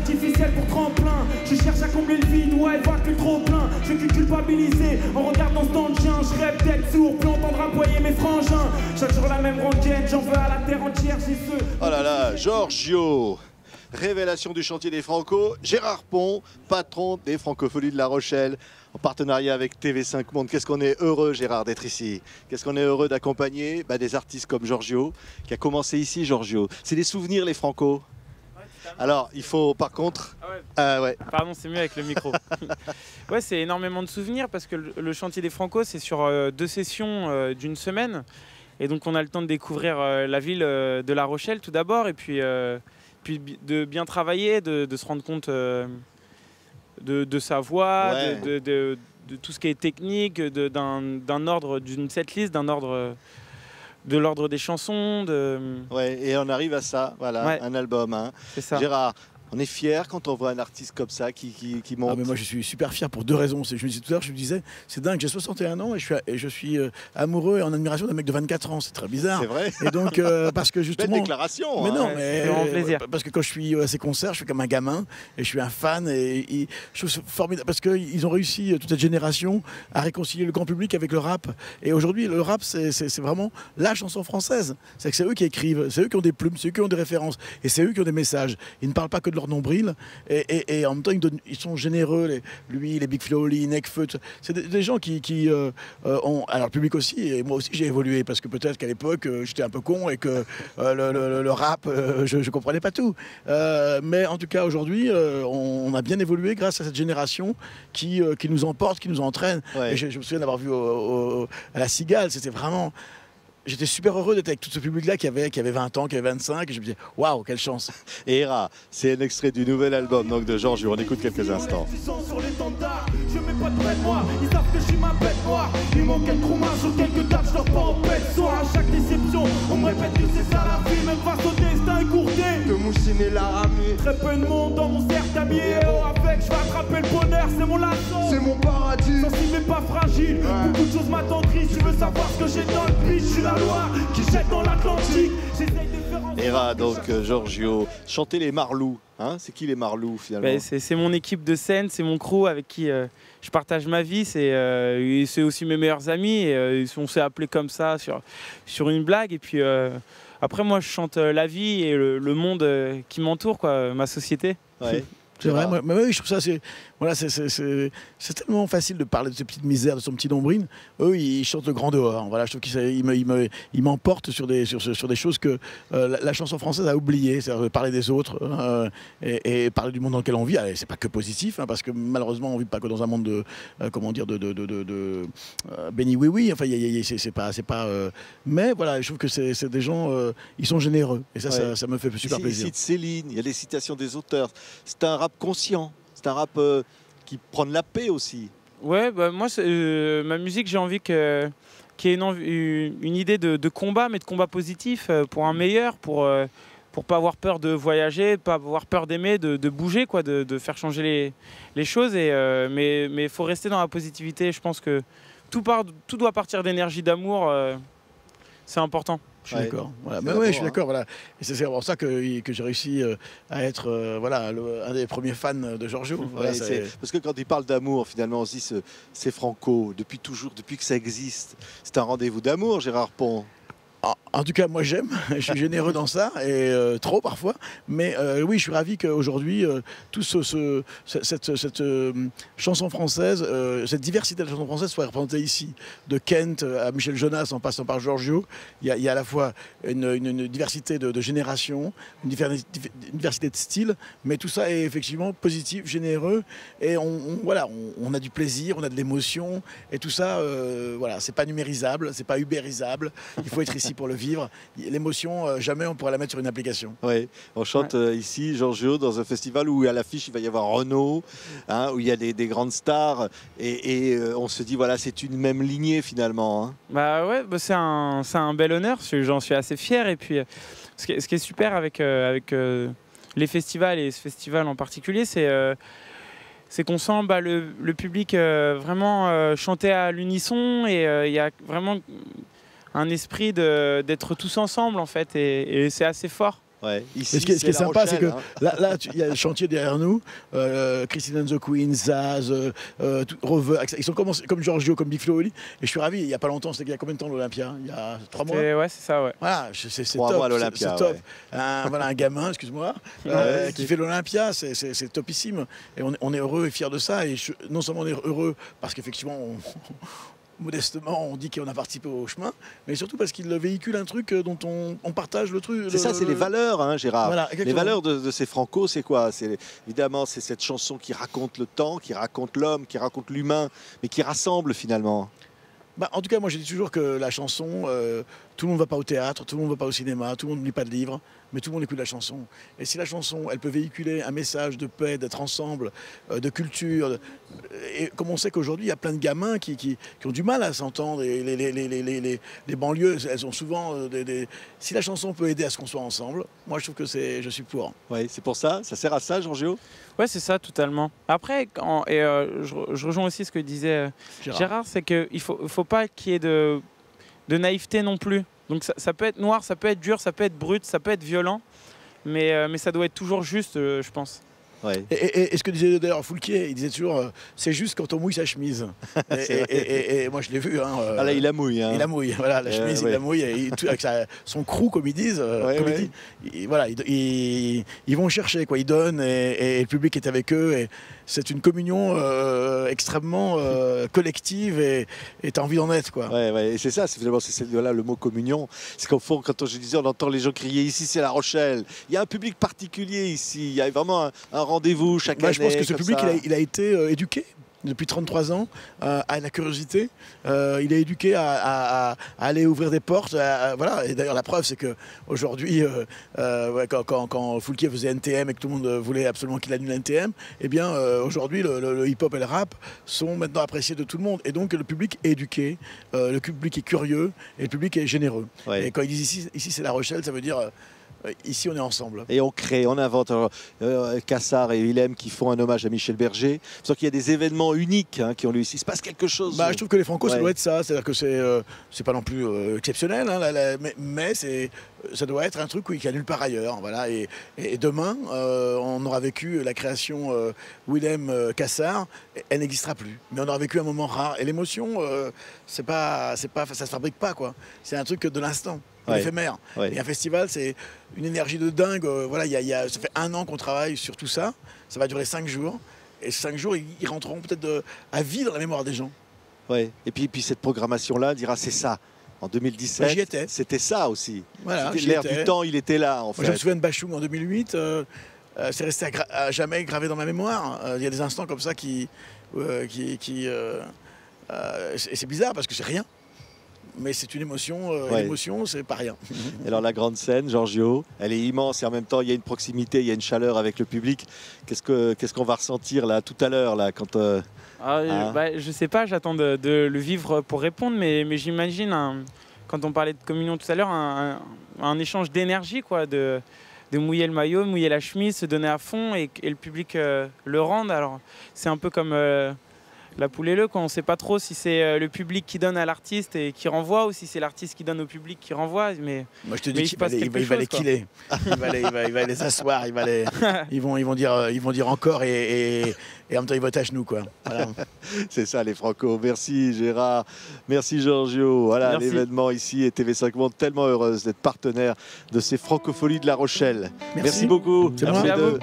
artificiel pour tremplin. Je cherche à combler le vide, ouais, évacuer le trop plein. Je suis culpabilisé en regardant ce temps de chien. Je rêve d'être sourd, plus entendre aboyer mes frangins. Chaque jour la même rengaine, j'en veux à la terre entière, j'ai ceux. Oh là là, Giorgio, révélation du chantier des Franco, Gérard Pont, patron des Francopholies de La Rochelle, en partenariat avec TV5 Monde. Qu'est-ce qu'on est heureux, Gérard, d'être ici. Qu'est-ce qu'on est heureux d'accompagner des artistes comme Giorgio, qui a commencé ici, Giorgio. C'est des souvenirs, les Franco. Alors, il faut par contre... ouais. Pardon, c'est mieux avec le micro. Ouais, c'est énormément de souvenirs parce que le chantier des Franco, c'est sur 2 sessions d'une semaine. Et donc, on a le temps de découvrir la ville de La Rochelle tout d'abord. Et puis de bien travailler, de se rendre compte de sa voix, ouais. de tout ce qui est technique, d'un ordre, d'une setlist, d'un ordre... de l'ordre des chansons. Ouais, et on arrive à ça, voilà, ouais. Un album. Hein. C'est ça. Gérard, on est fier quand on voit un artiste comme ça qui monte. Ah mais moi je suis super fier pour 2 raisons. Je me disais tout à l'heure, je me disais, c'est dingue, j'ai 61 ans et je suis amoureux et en admiration d'un mec de 24 ans. C'est très bizarre. C'est vrai. Et donc parce que justement. Belle déclaration. Mais hein. non, ouais, mais c'est vraiment plaisir. Parce que quand je suis à ces concerts, je suis comme un gamin et je suis un fan et je trouve ça formidable parce qu'ils ont réussi toute cette génération à réconcilier le grand public avec le rap. Et aujourd'hui, le rap, c'est vraiment la chanson française. C'est que c'est eux qui écrivent, c'est eux qui ont des plumes, c'est eux qui ont des références et c'est eux qui ont des messages. Ils ne parlent pas que de leur nombril. Et en même temps, ils sont généreux, lui, les Big Flo, les Nekfeu. C'est des gens qui ont... Alors, le public aussi, et moi aussi, j'ai évolué, parce que peut-être qu'à l'époque, j'étais un peu con et que le rap, je ne comprenais pas tout. Mais en tout cas, aujourd'hui, on a bien évolué grâce à cette génération qui nous emporte, qui nous entraîne. Ouais. Et je me souviens d'avoir vu à la Cigale, c'était vraiment... J'étais super heureux d'être avec tout ce public-là qui avait 20 ans, qui avait 25, et je me disais, waouh, quelle chance. Et Hera, c'est un extrait du nouvel album donc, de Giorgio, on écoute quelques instants. Je mets pas de près de moi, ils savent que je suis ma bête noire. Il manque quelques roumains sur quelques dates, je leur pas en bête soir. À chaque déception, on me répète que c'est ça la vie, même face au destin écourté. De moussiner la ramie. Très peu de monde dans mon cercle d'amis. Avec, je vais attraper le bonheur, c'est mon lasso. C'est mon paradis. Sensible mais pas fragile. Ouais. Beaucoup de choses m'attendrissent. Tu veux savoir ce que j'ai dans le pitch. Je suis la loi qui jette dans l'Atlantique. Hera, donc Giorgio, chanter les Marlous. Hein, c'est qui les Marlous finalement? C'est mon équipe de scène, c'est mon crew avec qui je partage ma vie. C'est aussi mes meilleurs amis. Et, on s'est appelés comme ça sur une blague. Et puis après, moi, je chante la vie et le monde qui m'entoure, ma société. Ouais. C'est vrai, moi, oui, je trouve ça, c'est tellement facile de parler de ces petites misères, de son petit nombril. Eux, ils chantent le grand dehors. Voilà, je trouve qu'ils m'emportent sur des choses que la chanson française a oubliées. C'est-à-dire parler des autres et parler du monde dans lequel on vit. C'est pas que positif, hein, parce que malheureusement, on vit pas que dans un monde de béni oui. Enfin, c'est pas. Mais voilà, je trouve que c'est des gens, ils sont généreux. Et ça me fait super plaisir. Il cite Céline, il y a des citations des auteurs. C'est un rap conscient, c'est un rap qui prend de la paix aussi. Ouais, moi, ma musique, j'ai envie qu'il y ait une idée de combat, mais de combat positif pour un meilleur, pour pas avoir peur de voyager, pas avoir peur d'aimer, de bouger, de faire changer les choses. Mais il faut rester dans la positivité. Je pense que tout doit partir d'énergie, d'amour. C'est important. Je suis d'accord. Voilà. Mais ouais, je suis d'accord. Voilà. Et c'est pour ça que j'ai réussi à être un des premiers fans de Giorgio. Voilà, parce que quand il parle d'amour, finalement aussi, c'est Franco, depuis toujours, depuis que ça existe. C'est un rendez-vous d'amour, Gérard Pont. En tout cas, moi j'aime, je suis généreux dans ça, et trop parfois. Mais oui, je suis ravi qu'aujourd'hui, toute cette chanson française, cette diversité de la chanson française soit représentée ici. De Kent à Michel Jonas, en passant par Giorgio, il y a à la fois une diversité de générations, une diversité de styles, mais tout ça est effectivement positif, généreux, et on a du plaisir, on a de l'émotion, et tout ça, voilà, c'est pas numérisable, c'est pas ubérisable, il faut être ici pour le vivre. L'émotion, jamais on pourra la mettre sur une application. Oui, on chante ici, Giorgio, dans un festival où à l'affiche il va y avoir Renaud, hein, où il y a des grandes stars, et on se dit, voilà, c'est une même lignée finalement. Hein. Bah ouais, c'est un bel honneur, j'en suis assez fier. Et puis, ce qui est super avec les festivals, et ce festival en particulier, c'est qu'on sent le public vraiment chanter à l'unisson, et il y a vraiment un esprit d'être tous ensemble en fait, et c'est assez fort. Ouais. Et Ici, ce qui est c'est La sympa, c'est Rochelle, que hein. là, il y a le chantier derrière nous, Christine and the Queen, Zaz, Rover, ils sont comme Giorgio, comme Big Flo et Oli. Et je suis ravi, il n'y a pas longtemps, c'était il y a combien de temps l'Olympia? Il y a 3 mois? Ouais, c'est ça, ouais. Voilà, c'est 3 top. mois à l'Olympia, C'est top. ouais. Voilà, un gamin, excuse-moi, Ouais, qui fait l'Olympia, c'est topissime. Et on est heureux et fiers de ça. Et non seulement on est heureux parce qu'effectivement, modestement, on dit qu'on a participé au chemin, mais surtout parce qu'il véhicule un truc dont on partage le truc. C'est ça, c'est les valeurs, hein, Gérard. Voilà, les exactement. valeurs de ces Franco, c'est quoi? Évidemment, c'est cette chanson qui raconte le temps, qui raconte l'homme, qui raconte l'humain, mais qui rassemble finalement. Bah, en tout cas, moi, je dis toujours que la chanson, tout le monde ne va pas au théâtre, tout le monde ne va pas au cinéma, tout le monde ne lit pas de livres, mais tout le monde écoute la chanson. Et si la chanson, elle peut véhiculer un message de paix, d'être ensemble, de culture, et comme on sait qu'aujourd'hui, il y a plein de gamins qui ont du mal à s'entendre, et les banlieues, elles ont souvent Si la chanson peut aider à ce qu'on soit ensemble, moi, je trouve que je suis pour. Ouais, c'est pour ça, ça sert à ça, Giorgio. Ouais, c'est ça, totalement. Après, je rejoins aussi ce que disait Gérard, c'est qu'il faut pas qu'il y ait de naïveté non plus. Donc ça peut être noir, ça peut être dur, ça peut être brut, ça peut être violent, mais ça doit être toujours juste, je pense. Ouais. Et ce que disait d'ailleurs Foulquier, il disait toujours c'est juste quand on mouille sa chemise. Et moi je l'ai vu. Hein, Ah là, il la mouille. Hein. Il la mouille, voilà, la chemise, il la mouille, et avec son crew, comme ils disent. Voilà, ils vont chercher, quoi. Ils donnent, et le public est avec eux. Et c'est une communion extrêmement collective, et tu as envie d'en être, quoi. Ouais, et c'est ça, finalement, c'est le mot communion. C'est qu'au fond, quand je disais, on entend les gens crier ici, c'est La Rochelle. Il y a un public particulier ici. Il y a vraiment un rendez-vous chaque année. Je pense que ce public, ça. il a été éduqué depuis 33 ans à la curiosité. Il est éduqué à aller ouvrir des portes. Voilà. Et d'ailleurs, la preuve, c'est qu'aujourd'hui, quand Foulquier faisait NTM et que tout le monde voulait absolument qu'il annule NTM, eh bien, aujourd'hui, le hip-hop et le rap sont maintenant appréciés de tout le monde. Et donc, le public est éduqué, le public est curieux, et le public est généreux. Ouais. Et quand ils disent ici c'est La Rochelle, ça veut dire... ici, on est ensemble. Et on crée, on invente. Cassard et Willem qui font un hommage à Michel Berger. Sauf qu'il y a des événements uniques qui ont lieu ici. Il se passe quelque chose. Je trouve que les Franco, ça doit être ça. C'est-à-dire que c'est pas non plus exceptionnel, hein, mais ça doit être un truc qui a nulle part ailleurs. Voilà. Et demain, on aura vécu la création Willem Cassard. Elle n'existera plus. Mais on aura vécu un moment rare. Et l'émotion, ça se fabrique pas, quoi. C'est un truc de l'instant. Éphémère. Ouais. Et un festival, c'est une énergie de dingue. Voilà, ça fait 1 an qu'on travaille sur tout ça. Ça va durer 5 jours. Et ces 5 jours, ils rentreront peut-être à vie dans la mémoire des gens. Ouais. Et puis cette programmation-là dira c'est ça. En 2017, c'était ça aussi. Voilà, l'air du temps, il était là. En fait. Moi, je me souviens de Bachung en 2008. C'est resté à jamais gravé dans ma mémoire. Il y a des instants comme ça et c'est bizarre parce que c'est rien. Mais c'est une émotion, l'émotion, c'est pas rien. Alors la grande scène, Giorgio, elle est immense et en même temps il y a une proximité, il y a une chaleur avec le public. Qu'est-ce qu'on va ressentir là tout à l'heure là quand je sais pas, j'attends de le vivre pour répondre, mais j'imagine quand on parlait de communion tout à l'heure, un échange d'énergie, quoi, de mouiller le maillot, mouiller la chemise, se donner à fond et le public le rende. Alors c'est un peu comme la poule et l'œuf, on ne sait pas trop si c'est le public qui donne à l'artiste et qui renvoie ou si c'est l'artiste qui donne au public qui renvoie. Mais moi je te dis qu'il va les killer. Il va les asseoir, ils vont dire encore et en même temps ils vont être à genoux, quoi. Voilà. C'est ça les Franco. Merci Gérard, merci Giorgio. Voilà l'événement ici et TV5 Monde tellement heureuse d'être partenaire de ces Francopholies de La Rochelle. Merci beaucoup. Merci à vous.